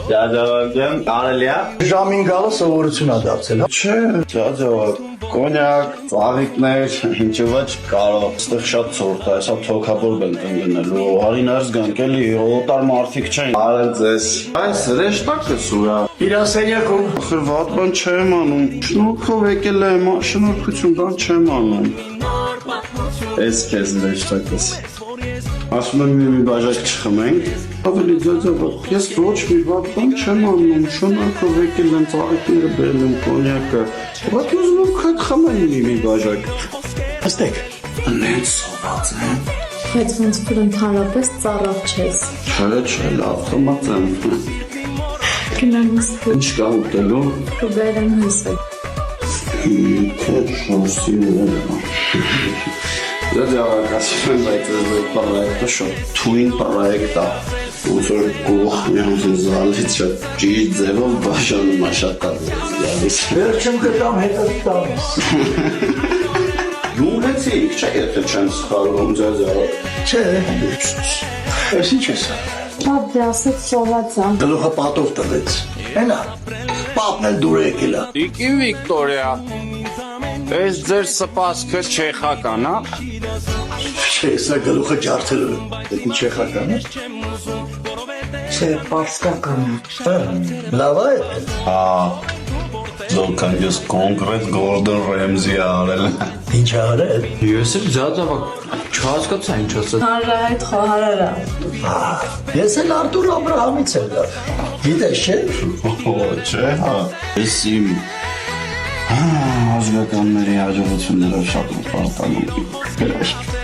Ջաջավակյան, կարելի է։ Ժամին գալը սովորություն ա դարձել, հա։ Չէ, ջաջավակ, կոնյակ, ծաղիկներ, ինչու ոչ կարող։ Այստեղ շատ ցորտ է, հեսա թոքաբոր բեն տնգնելու, հարիներս գանք էլի, օտար մարդիկ չեն։ Արել ձեզ։ Այս ռեշտակը սուրա։ Իրասենյակում։ Ախր վատ բան չեմ անում։ Շնորհքով եկել եմ, շնորհքություն բան չեմ անում։ Էս քեզ ռեշտակս։ Ասում եմ մի բաժակ չխմենք։ Ավելի ջաջավակ, ես ոչ մի վատ բան չեմ անում, շնորհքով եկել եմ ծաղիկները բերել եմ կոնյակը։ Բայց ուզում եմ քայք խմեմ մի բաժակ։ Աստեք։ Նենց սոված եմ։ Բայց ոնց որ ընդհանրապես ծառավ չես։ Չէ, լավ խմած եմ։ Գնամ նստել։ Ինչ կա ուտելու։ Կբերեմ հյուսը։ Թե շորսի ուղղը։ Ջաջավակ, ասում եմ, բայց այս պրոյեկտը շատ թույն պրոյեկտ է։ Ոնց որ կողմյան զալից շատ ճիշտ ձևով բաժանում է շատ գալիս։ Վերջում կտամ հետը տանես։ Յունեցիք, չէ՞ եթե չեն սխալվում ջաջավակ։ Չէ։ Ես ինչ ես։ Պապ դե ասեց սոված ա։ Գլուխը պատով տվեց։ Հենա։ Պապն էլ դուր եկել է։ Տիկին Վիկտորիա, այս ձեր սպասքը չեխական, հա։ Չէ, սա գլուխը ջարդելու է։ Դա չեխական է։ Չէ, պարսկական է։ Լավ է։ Հա, դոքան ես կոնկրետ Գորդոն Ռեմզի արել։ Ինչ արել։ Ես էլ ջաջավակ չհասկացա ինչ ասած։ Հանրահայտ խոհարարա։ Ես էլ Արտուր Աբրահամից եմ գալ։ Գիտես չէ։ Չէ, հա։ Ես իմ ազգականների հաջողությունները շատ եմ պարտանում։